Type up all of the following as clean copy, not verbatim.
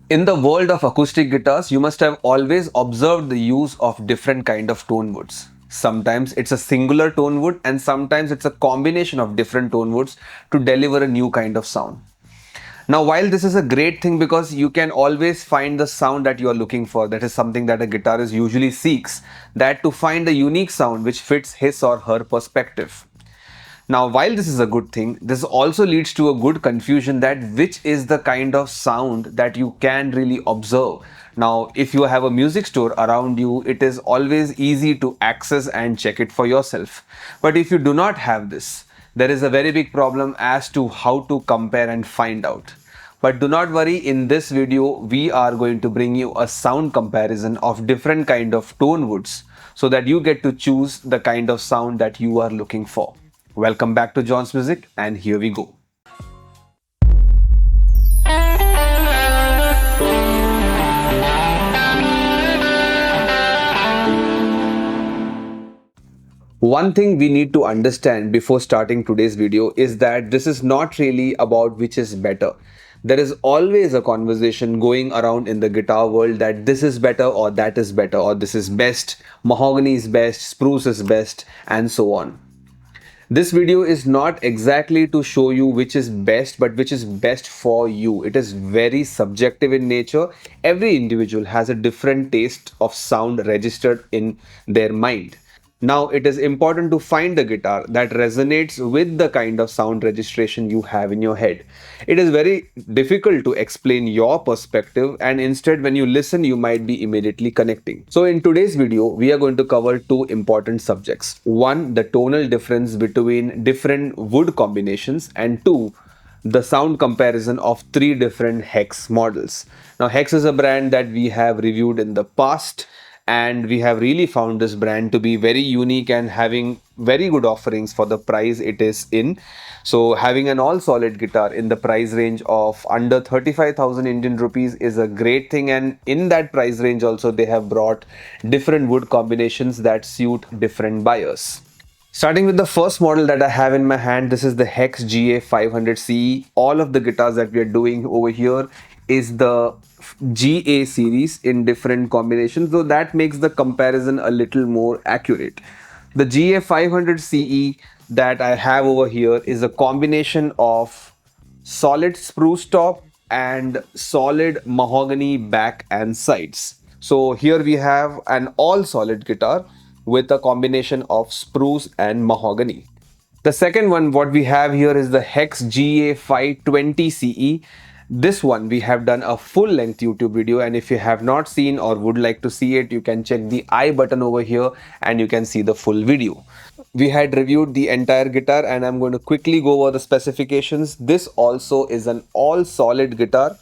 In the world of acoustic guitars, you must have always observed the use of different kind of tone woods. Sometimes it's a singular tone wood and sometimes it's a combination of different tone woods to deliver a new kind of sound. Now, while this is a great thing because you can always find the sound that you are looking for, that is something that a guitarist usually seeks, that to find a unique sound which fits his or her perspective. Now, while this is a good thing, this also leads to a good confusion that which is the kind of sound that you can really observe. Now, if you have a music store around you, it is always easy to access and check it for yourself. But if you do not have this, there is a very big problem as to how to compare and find out. But do not worry, in this video, we are going to bring you a sound comparison of different kind of tone woods so that you get to choose the kind of sound that you are looking for. Welcome back to John's Music, and here we go. One thing we need to understand before starting today's video is that this is not really about which is better. There is always a conversation going around in the guitar world that this is better or that is better or this is best, mahogany is best, spruce is best, and so on. This video is not exactly to show you which is best, but which is best for you. It is very subjective in nature. Every individual has a different taste of sound registered in their mind. Now, it is important to find a guitar that resonates with the kind of sound registration you have in your head. It is very difficult to explain your perspective, and instead when you listen, you might be immediately connecting. So in today's video, we are going to cover two important subjects. One, the tonal difference between different wood combinations, and two, the sound comparison of three different Hex models. Now, Hex is a brand that we have reviewed in the past, and we have really found this brand to be very unique and having very good offerings for the price it is in. So having an all solid guitar in the price range of under 35,000 Indian rupees is a great thing, and in that price range also they have brought different wood combinations that suit different buyers. Starting with the first model that I have in my hand, this is the Hex GA500ce. All of the guitars that we are doing over here is the GA series in different combinations, so that makes the comparison a little more accurate. The GA500ce that I have over here is a combination of solid spruce top and solid mahogany back and sides. So here we have an all solid guitar with a combination of spruce and mahogany. The second one what we have here is the Hex GA520ce. This one we have done a full length YouTube video, and if you have not seen or would like to see it, you can check the I button over here and you can see the full video. We had reviewed the entire guitar and I'm going to quickly go over the specifications. This also is an all solid guitar,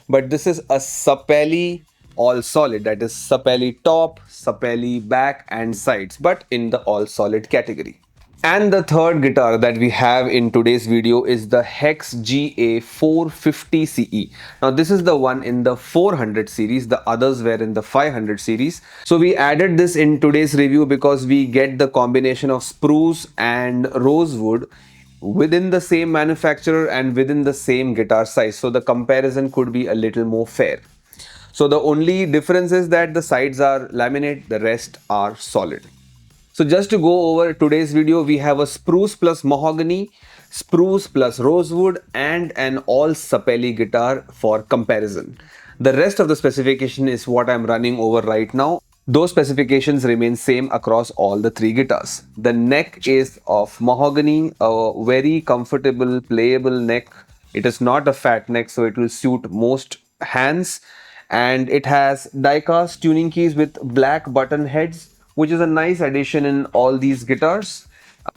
but this is a Sapele all solid, that is Sapele top, Sapele back and sides, but in the all solid category. And the third guitar that we have in today's video is the Hex GA450ce. Now this is the one in the 400 series, the others were in the 500 series. So we added this in today's review because we get the combination of spruce and rosewood within the same manufacturer and within the same guitar size. So the comparison could be a little more fair. So the only difference is that the sides are laminate, the rest are solid. So just to go over today's video, we have a spruce plus mahogany, spruce plus rosewood, and an all Sapele guitar for comparison. The rest of the specification is what I'm running over right now. Those specifications remain same across all the three guitars. The neck is of mahogany, a very comfortable playable neck. It is not a fat neck, so it will suit most hands. And it has die-cast tuning keys with black button heads, which is a nice addition in all these guitars.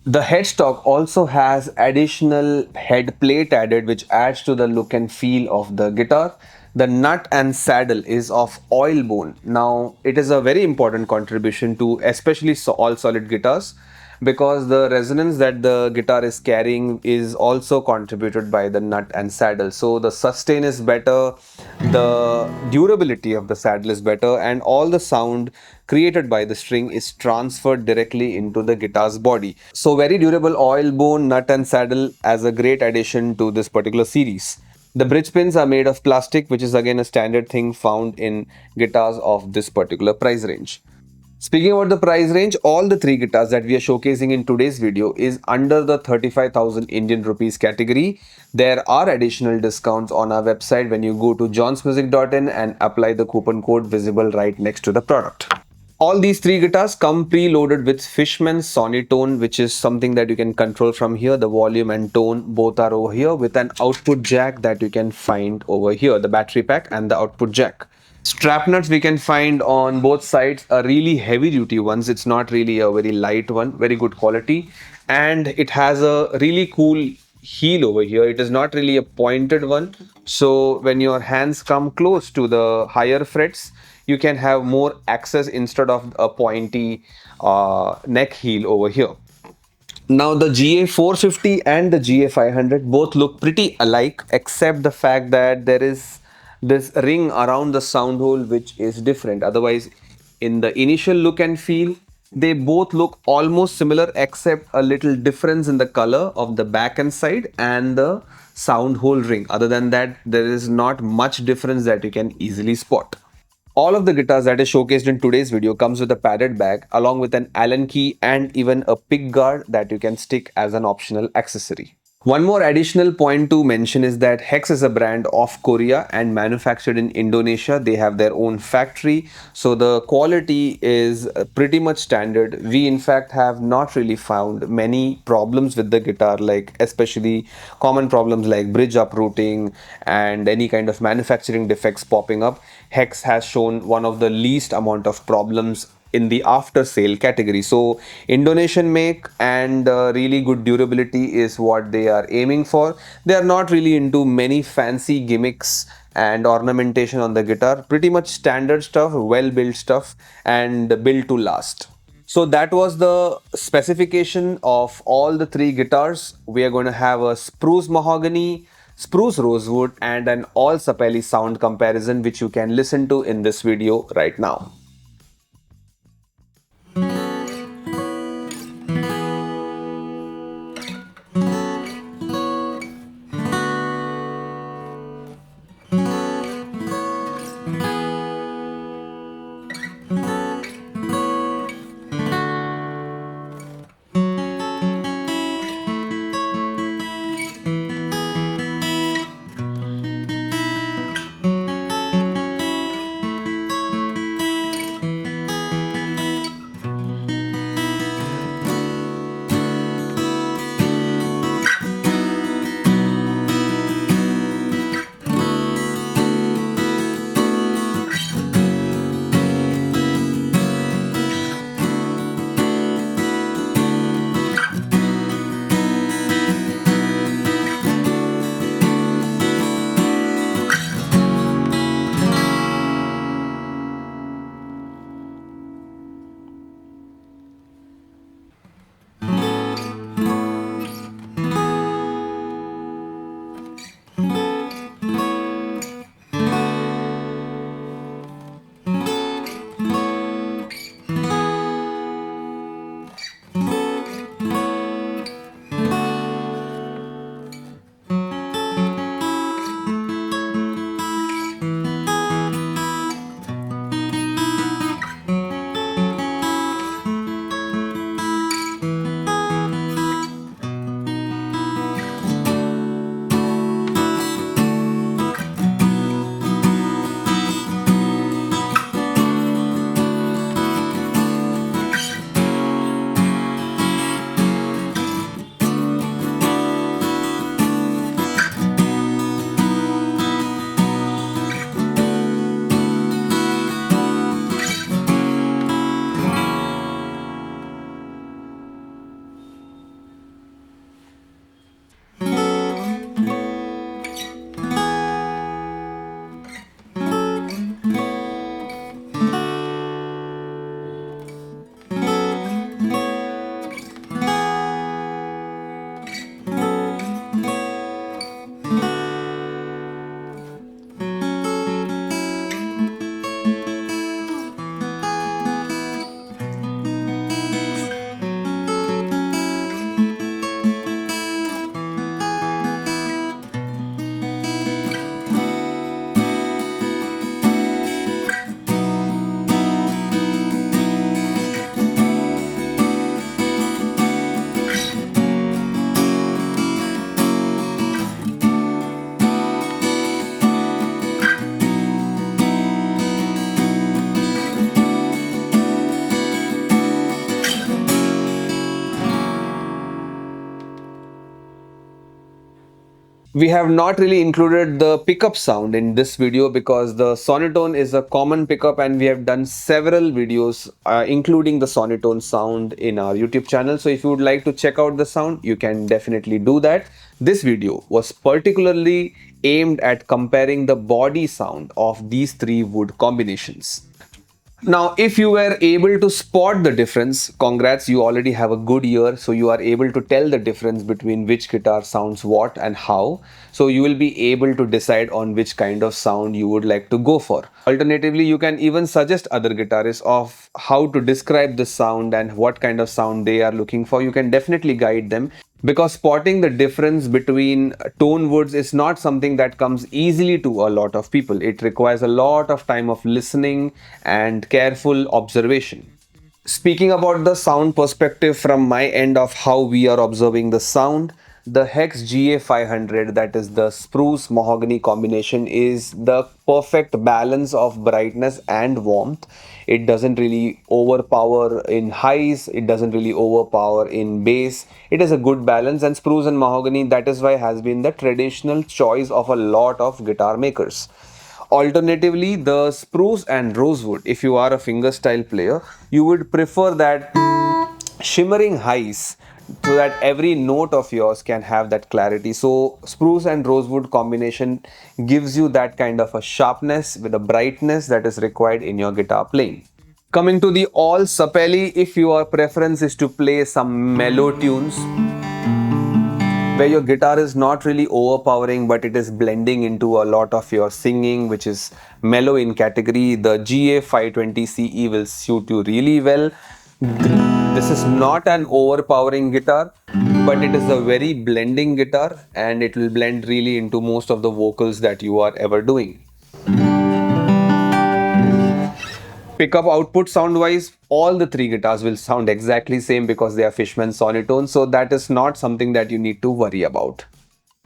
The headstock also has additional head plate added, which adds to the look and feel of the guitar. The nut and saddle is of oil bone. Now, it is a very important contribution to especially all solid guitars, because the resonance that the guitar is carrying is also contributed by the nut and saddle. So the sustain is better, the durability of the saddle is better, and all the sound created by the string is transferred directly into the guitar's body. So very durable oil bone, nut and saddle as a great addition to this particular series. The bridge pins are made of plastic, which is again a standard thing found in guitars of this particular price range. Speaking about the price range, all the three guitars that we are showcasing in today's video is under the 35,000 Indian rupees category. There are additional discounts on our website when you go to johnsmusic.in and apply the coupon code visible right next to the product. All these three guitars come preloaded with Fishman's Sonitone, which is something that you can control from here. The volume and tone both are over here with an output jack that you can find over here, the battery pack and the output jack. Strap nuts we can find on both sides, are really heavy duty ones. It's not really a very light one, very good quality. And it has a really cool heel over here. It is not really a pointed one. So when your hands come close to the higher frets, you can have more access instead of a pointy neck heel over here. Now the GA450 and the GA500 both look pretty alike, except the fact that there is this ring around the sound hole which is different. Otherwise, in the initial look and feel, they both look almost similar, except a little difference in the color of the back and side and the sound hole ring. Other than that, there is not much difference that you can easily spot. All of the guitars that is showcased in today's video comes with a padded bag along with an Allen key and even a pick guard that you can stick as an optional accessory. One more additional point to mention is that Hex is a brand of Korea and manufactured in Indonesia. They have their own factory, so the quality is pretty much standard. We in fact have not really found many problems with the guitar, like especially common problems like bridge uprooting and any kind of manufacturing defects popping up. Hex has shown one of the least amount of problems in the after sale category. So Indonesian make and really good durability is what they are aiming for. They are not really into many fancy gimmicks and ornamentation on the guitar. Pretty much standard stuff, well built stuff, and built to last. So that was the specification of all the three guitars. We are going to have a Spruce Mahogany, Spruce Rosewood and an All Sapele sound comparison, which you can listen to in this video right now. We have not really included the pickup sound in this video because the sonotone is a common pickup and we have done several videos including the sonotone sound in our YouTube channel. So if you would like to check out the sound, you can definitely do that. This video was particularly aimed at comparing the body sound of these three wood combinations. Now, if you were able to spot the difference, congrats, you already have a good ear. So you are able to tell the difference between which guitar sounds what and how. So you will be able to decide on which kind of sound you would like to go for. Alternatively, you can even suggest other guitarists of how to describe the sound and what kind of sound they are looking for. You can definitely guide them, because spotting the difference between tone woods is not something that comes easily to a lot of people. It requires a lot of time of listening and careful observation. Speaking about the sound perspective from my end of how we are observing the sound, the Hex GA500, that is the Spruce Mahogany combination, is the perfect balance of brightness and warmth. It doesn't really overpower in highs, it doesn't really overpower in bass. It is a good balance, and Spruce and Mahogany, that is why, has been the traditional choice of a lot of guitar makers. Alternatively, the Spruce and Rosewood, if you are a fingerstyle player, you would prefer that shimmering highs so that every note of yours can have that clarity. So Spruce and Rosewood combination gives you that kind of a sharpness with a brightness that is required in your guitar playing. Coming to the All Sapele, if your preference is to play some mellow tunes where your guitar is not really overpowering but it is blending into a lot of your singing, which is mellow in category, the GA520ce will suit you really well. This is not an overpowering guitar, but it is a very blending guitar and it will blend really into most of the vocals that you are ever doing. Pickup output sound wise, all the three guitars will sound exactly same because they are Fishman sonotone, so that is not something that you need to worry about.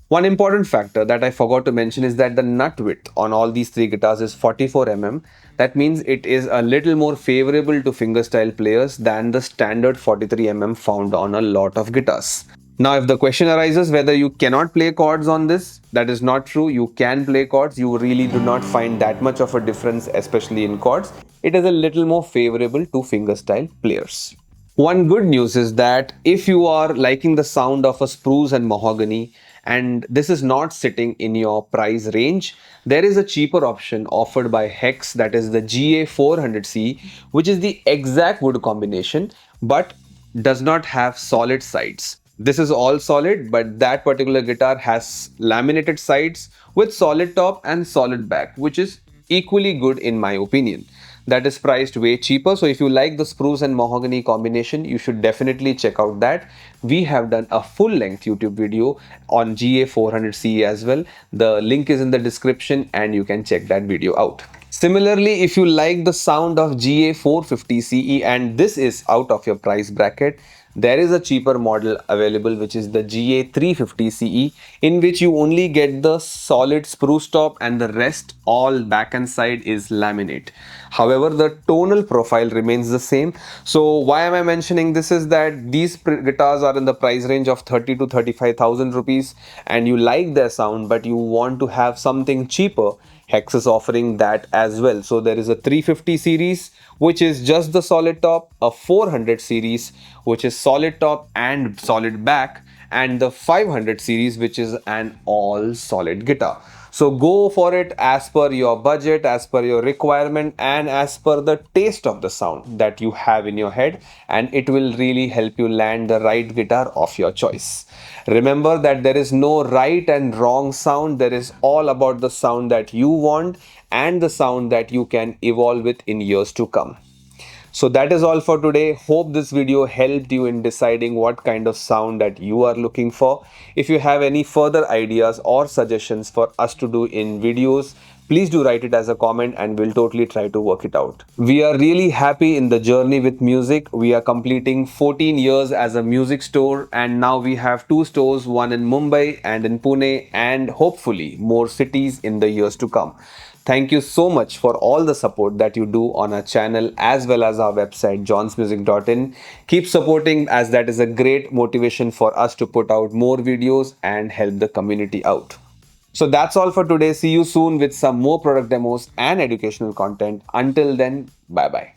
One important factor that I forgot to mention is that the nut width on all these three guitars is 44 mm. That means it is a little more favorable to fingerstyle players than the standard 43 mm found on a lot of guitars. Now, if the question arises whether you cannot play chords on this, that is not true. You can play chords. You really do not find that much of a difference, especially in chords. It is a little more favorable to fingerstyle players. One good news is that if you are liking the sound of a Spruce and Mahogany and this is not sitting in your price range, there is a cheaper option offered by Hex, that is the GA400ce, which is the exact wood combination but does not have solid sides. This is all solid, but that particular guitar has laminated sides with solid top and solid back, which is equally good in my opinion. That is priced way cheaper. So if you like the Spruce and Mahogany combination, you should definitely check out that. We have done a full length YouTube video on GA400ce as well. The link is in the description and you can check that video out. Similarly, if you like the sound of GA450ce and this is out of your price bracket, there is a cheaper model available, which is the GA350ce, in which you only get the solid spruce top and the rest all back and side is laminate. However, the tonal profile remains the same. So why am I mentioning this is that these guitars are in the price range of 30 to 35,000 rupees and you like their sound but you want to have something cheaper. Hex is offering that as well. So there is a 350 series, which is just the solid top, a 400 series, which is solid top and solid back, and the 500 series, which is an all solid guitar. So go for it as per your budget, as per your requirement, and as per the taste of the sound that you have in your head, and it will really help you land the right guitar of your choice. Remember that there is no right and wrong sound. There is all about the sound that you want and the sound that you can evolve with in years to come. So that is all for today. Hope this video helped you in deciding what kind of sound that you are looking for. If you have any further ideas or suggestions for us to do in videos, please do write it as a comment and we'll totally try to work it out. We are really happy in the journey with music. We are completing 14 years as a music store and now we have 2 stores, one in Mumbai and in Pune, and hopefully more cities in the years to come. Thank you so much for all the support that you do on our channel as well as our website johnsmusic.in. Keep supporting, as that is a great motivation for us to put out more videos and help the community out. So that's all for today. See you soon with some more product demos and educational content. Until then, bye bye.